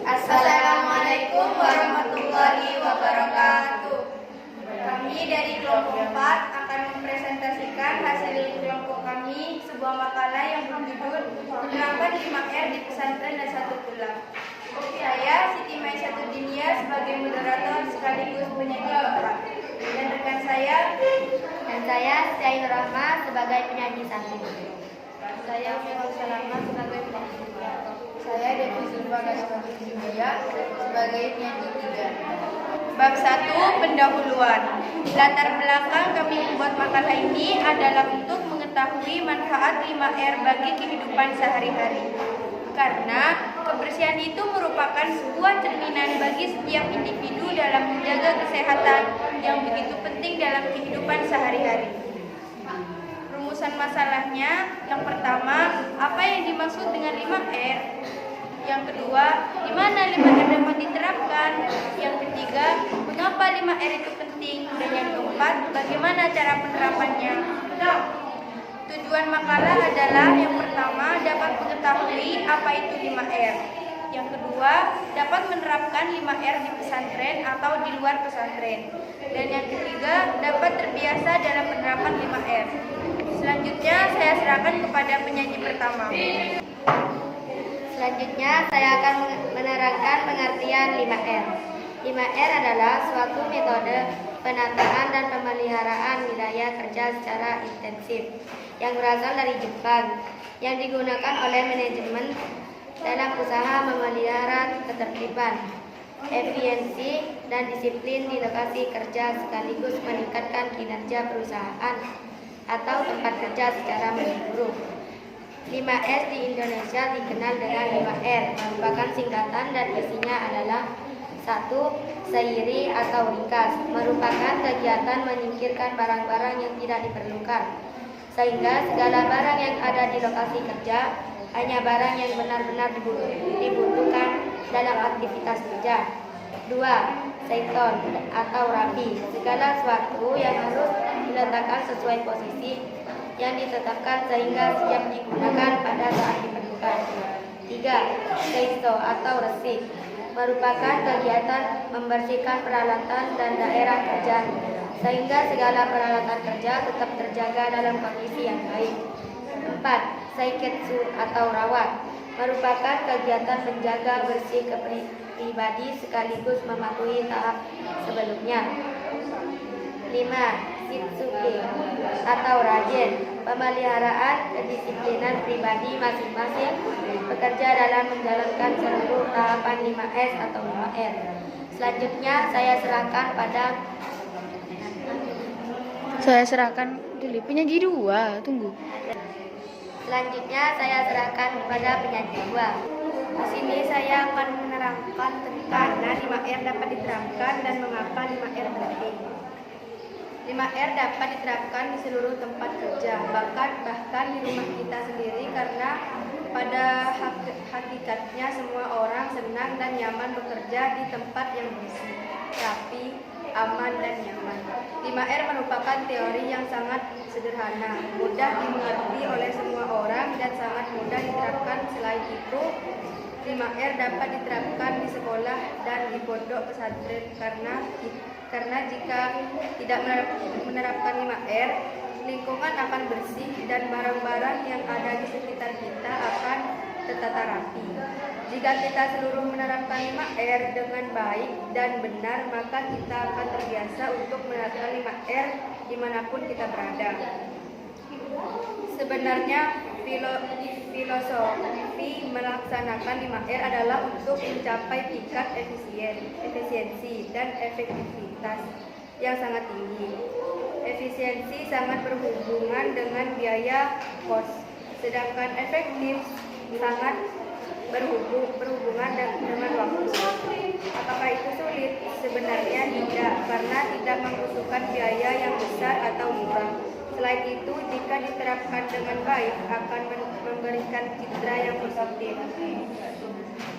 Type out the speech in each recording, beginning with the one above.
Assalamualaikum warahmatullahi wabarakatuh. Kami dari kelompok 4 akan mempresentasikan hasil kelompok kami sebuah makalah yang berjudul Penerapan 5R di Pesantren Nasatul Tulang. Saya Siti Maisyatudinia sebagai moderator sekaligus penyanyi keempat, dan rekan saya Zainur Rahma sebagai penyanyi satu. Saya Umar Salama sebagai penyanyi dua. Saya Devi Zulfa Gasparia sebagai penyanyi tiga. Bab 1, pendahuluan. Latar belakang kami membuat makalah ini adalah untuk mengetahui manfaat 5R bagi kehidupan sehari-hari. Karena kebersihan itu merupakan sebuah cerminan bagi setiap individu dalam menjaga kesehatan yang begitu penting dalam kehidupan sehari-hari. Rumusan masalahnya, yang pertama, apa yang dimaksud dengan 5R? Yang kedua, di mana 5R dapat diterapkan? Yang ketiga, mengapa 5R itu penting? Dan yang keempat, bagaimana cara penerapannya? Tujuan makalah adalah yang pertama, dapat mengetahui apa itu 5R. Yang kedua, dapat menerapkan 5R di pesantren atau di luar pesantren. Dan yang ketiga, dapat terbiasa dalam penerapan 5R. Selanjutnya, saya serahkan kepada penyanyi pertama. Selanjutnya, saya akan menerangkan pengertian 5R. 5R adalah suatu metode penataan dan pemeliharaan wilayah kerja secara intensif yang berasal dari Jepang, yang digunakan oleh manajemen dalam usaha memelihara ketertiban, efisiensi, dan disiplin di lokasi kerja sekaligus meningkatkan kinerja perusahaan atau tempat kerja secara menyeluruh. 5S di Indonesia dikenal dengan 5R, merupakan singkatan dan isinya adalah 1. Seiri atau ringkas, merupakan kegiatan menyingkirkan barang-barang yang tidak diperlukan, sehingga segala barang yang ada di lokasi kerja hanya barang yang benar-benar dibutuhkan dalam aktivitas kerja. 2. Seiton atau rapi, segala sesuatu yang harus diletakkan sesuai posisi yang ditetapkan sehingga siap digunakan pada saat diperlukan. 3. Seiso atau resik, merupakan kegiatan membersihkan peralatan dan daerah kerja sehingga segala peralatan kerja tetap terjaga dalam kondisi yang baik. 4. Seiketsu atau rawat, merupakan kegiatan menjaga bersih pribadi sekaligus mematuhi tahap sebelumnya. 5. Shitsuke atau rajin, pemeliharaan kedisiplinan pribadi masing-masing bekerja dalam menjalankan seluruh tahapan 5S atau 5R. Selanjutnya saya serahkan dulu penyanyi dua, tunggu. Selanjutnya saya serahkan kepada penyanyi dua. Di sini saya akan menerangkan tentang 5R dapat diterapkan dan mengapa 5R penting. 5R dapat diterapkan di seluruh tempat kerja, bahkan di rumah kita sendiri, karena pada hakikatnya semua orang senang dan nyaman bekerja di tempat yang bersih, rapi, aman, dan nyaman. 5R merupakan teori yang sangat sederhana, mudah dimengerti oleh semua orang, dan sangat mudah diterapkan. Selain itu, 5R dapat diterapkan di sekolah dan di pondok pesantren karena jika tidak menerapkan 5R, lingkungan akan bersih dan barang-barang yang ada di sekitar kita akan tertata rapi. Jika kita seluruh menerapkan 5R dengan baik dan benar, maka kita akan terbiasa untuk menerapkan 5R dimanapun kita berada. Sebenarnya filosofi melaksanakan 5R adalah untuk mencapai tingkat efisiensi dan efektivitas yang sangat tinggi. Efisiensi sangat berhubungan dengan biaya kos, sedangkan efektif sangat berhubungan dengan waktu. Apakah itu sulit? Sebenarnya tidak, karena tidak membutuhkan biaya yang besar atau murah. Selain itu, jika diterapkan dengan baik, akan memberikan citra yang positif.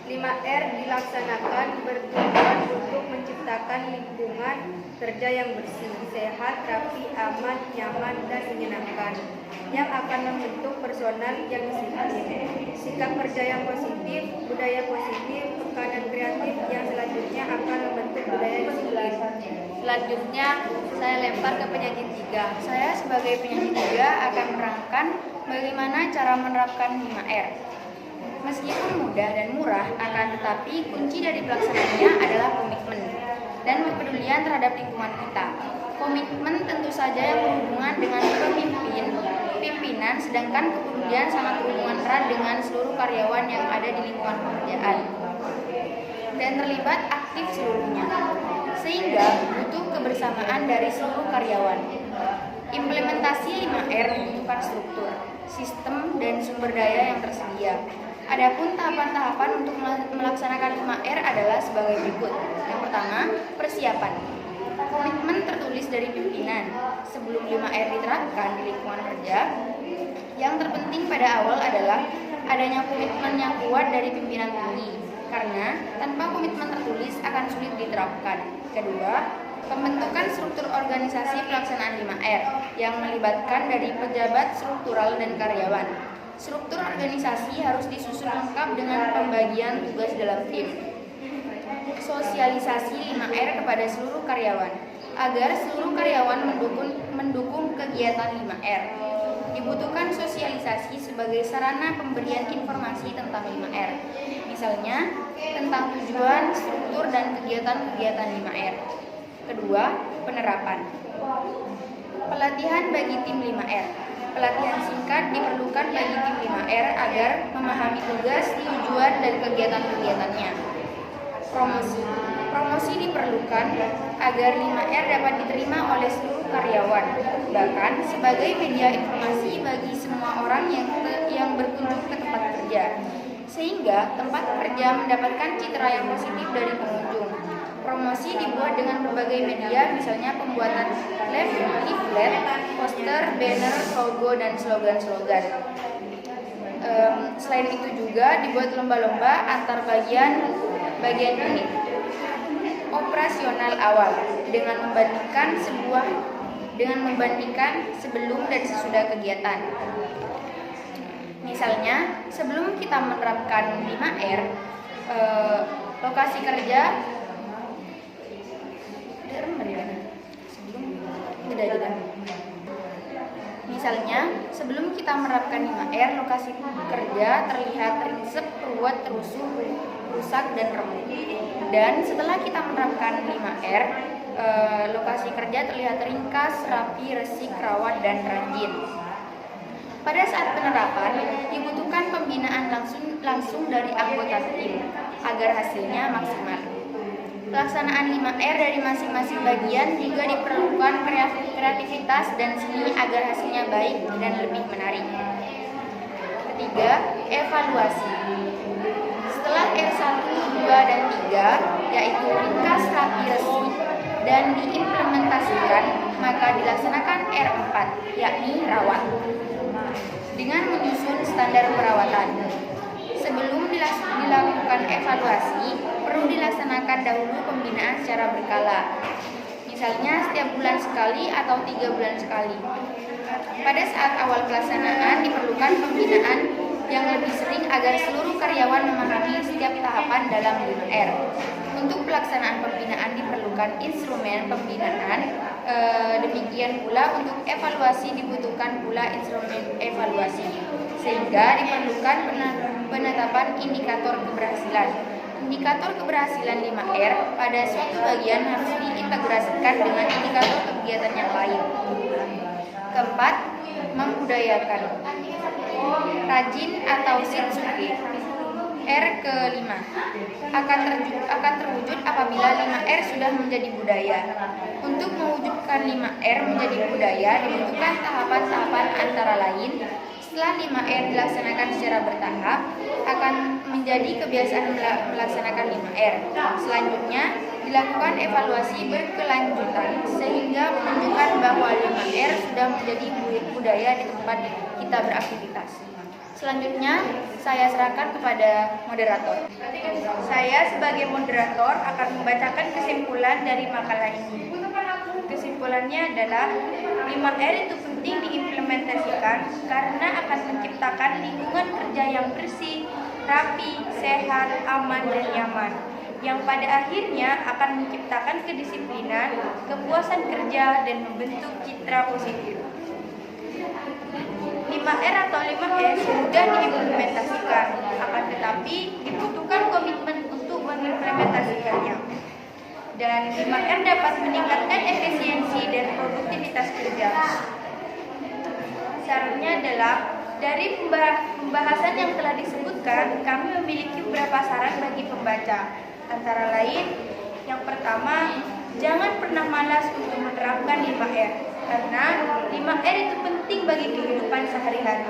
5R dilaksanakan bertujuan untuk menciptakan lingkungan kerja yang bersih, sehat, rapi, aman, nyaman, dan menyenangkan, yang akan membentuk personal yang disiplin, sikap kerja yang positif, budaya positif, peka dan kreatif aktif yang selanjutnya akan membentuk budaya disiplin. Selanjutnya, saya lempar ke penyaji 3. Saya sebagai penyaji 3 akan menerangkan bagaimana cara menerapkan 5R. Meskipun mudah dan murah, akan tetapi kunci dari pelaksanaannya adalah komitmen dan kepedulian terhadap lingkungan kita. Komitmen tentu saja yang berhubungan dengan pimpinan, sedangkan kepedulian sangat berhubungan erat dengan seluruh karyawan yang ada di lingkungan pekerjaan dan terlibat aktif seluruhnya, sehingga butuh kebersamaan dari seluruh karyawan. Implementasi 5R membutuhkan struktur, sistem, dan sumber daya yang tersedia. Adapun tahapan-tahapan untuk melaksanakan 5R adalah sebagai berikut. Yang pertama, persiapan. Komitmen tertulis dari pimpinan. Sebelum 5R diterapkan di lingkungan kerja, yang terpenting pada awal adalah adanya komitmen yang kuat dari pimpinan tinggi, karena tanpa komitmen tertulis akan sulit diterapkan. Kedua, pembentukan struktur organisasi pelaksanaan 5R yang melibatkan dari pejabat struktural dan karyawan. Struktur organisasi harus disusun lengkap dengan pembagian tugas dalam tim. Sosialisasi 5R kepada seluruh karyawan agar seluruh karyawan mendukung kegiatan 5R. Dibutuhkan sosialisasi sebagai sarana pemberian informasi tentang 5R. Misalnya, tentang tujuan, struktur, dan kegiatan-kegiatan 5R. Kedua, penerapan. Pelatihan bagi tim 5R. Pelatihan singkat diperlukan bagi tim 5R agar memahami tugas, tujuan, dan kegiatan-kegiatannya. Promosi diperlukan agar 5R dapat diterima oleh seluruh karyawan, bahkan sebagai media informasi bagi semua orang yang berkunjung ke tempat kerja, sehingga tempat kerja mendapatkan citra yang positif dari pengunjung. Promosi dibuat dengan berbagai media, misalnya pembuatan leaflet, poster, banner, logo, dan slogan-slogan. Selain itu juga dibuat lomba-lomba antar bagian unit. Operasional awal dengan membandingkan sebelum dan sesudah kegiatan. Misalnya, sebelum kita menerapkan 5R, lokasi kerja Misalnya, sebelum kita menerapkan 5R, lokasi kerja terlihat ringsek, ruwet, rusuh, rusak, dan remuk. Dan setelah kita menerapkan 5R, lokasi kerja terlihat ringkas, rapi, resik, rawat, dan rajin. Pada saat penerapan, dibutuhkan pembinaan langsung dari anggota tim agar hasilnya maksimal. Pelaksanaan 5R dari masing-masing bagian juga diperlukan kreativitas dan seni agar hasilnya baik dan lebih menarik. Ketiga, evaluasi. Setelah R1, 2, dan 3, yaitu ringkas, rapi, resmi, dan diimplementasikan, maka dilaksanakan R4, yakni rawat, dengan menyusun standar perawatan. Sebelum dilakukan evaluasi, perlu dilaksanakan dahulu pembinaan secara berkala. Misalnya setiap bulan sekali atau 3 bulan sekali. Pada saat awal pelaksanaan diperlukan pembinaan yang lebih sering agar seluruh karyawan memahami setiap tahapan dalam 5R. Untuk pelaksanaan pembinaan diperlukan instrumen pembinaan, demikian pula untuk evaluasi dibutuhkan pula instrumen evaluasi, sehingga diperlukan penetapan indikator keberhasilan. Indikator keberhasilan 5R pada suatu bagian harus diintegrasikan dengan indikator kegiatan yang lain. Keempat, membudayakan. Rajin atau Shinsuke. R kelima akan terwujud apabila 5R sudah menjadi budaya. Untuk mewujudkan 5R menjadi budaya dibutuhkan tahapan-tahapan antara lain. Setelah 5R dilaksanakan secara bertahap, akan menjadi kebiasaan melaksanakan 5R. Selanjutnya, dilakukan evaluasi berkelanjutan sehingga menunjukkan bahwa 5R sudah menjadi budaya di tempat kita beraktivitas. Selanjutnya, saya serahkan kepada moderator. Saya sebagai moderator akan membacakan kesimpulan dari makalah ini. Kesimpulannya adalah 5R itu penting diimplementasikan karena akan menciptakan lingkungan kerja yang bersih, rapi, sehat, aman, dan nyaman. yang pada akhirnya akan menciptakan kedisiplinan, kepuasan kerja, dan membentuk citra positif. 5R atau 5S mudah diimplementasikan, akan tetapi dibutuhkan komitmen untuk mengimplementasikannya. Dan 5R dapat meningkatkan efisiensi dan produktivitas kerja. Sarannya adalah, dari pembahasan yang telah disebutkan, kami memiliki beberapa saran bagi pembaca. Antara lain, yang pertama, jangan pernah malas untuk menerapkan 5R, karena 5R itu penting bagi kehidupan sehari-hari.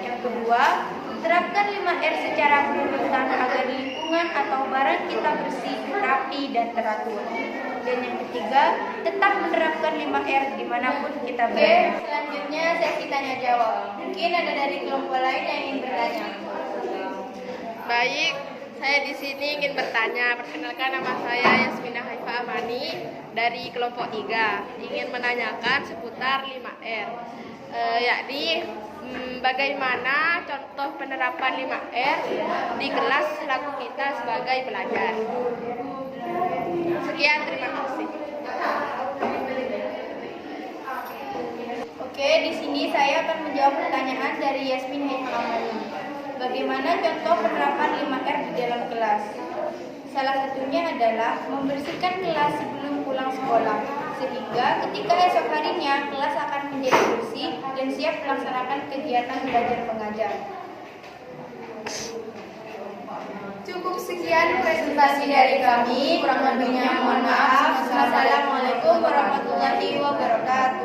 Yang kedua, terapkan 5R secara berurutan agar lingkungan atau barang kita bersih, rapi, dan teratur. Dan yang ketiga, tetap menerapkan 5R dimanapun kita berada. Selanjutnya sesi tanya jawab. Mungkin ada dari kelompok lain yang ingin bertanya. Baik, saya di sini ingin bertanya. Perkenalkan, nama saya Yasmina Haifa Amani dari kelompok 3. Ingin menanyakan seputar 5R, yakni bagaimana contoh penerapan 5R di kelas selaku kita sebagai pelajar. Sekian, terima kasih. Oke, di sini saya akan menjawab pertanyaan dari Yasmin Haifa Amani. Bagaimana contoh penerapan 5R di dalam kelas? Salah satunya adalah membersihkan kelas sebelum pulang sekolah, sehingga ketika esok harinya kelas akan menjadi bersih dan siap melaksanakan kegiatan belajar mengajar. Cukup sekian presentasi dari kami. Kurang lebihnya mohon maaf. Wassalamualaikum warahmatullahi wabarakatuh.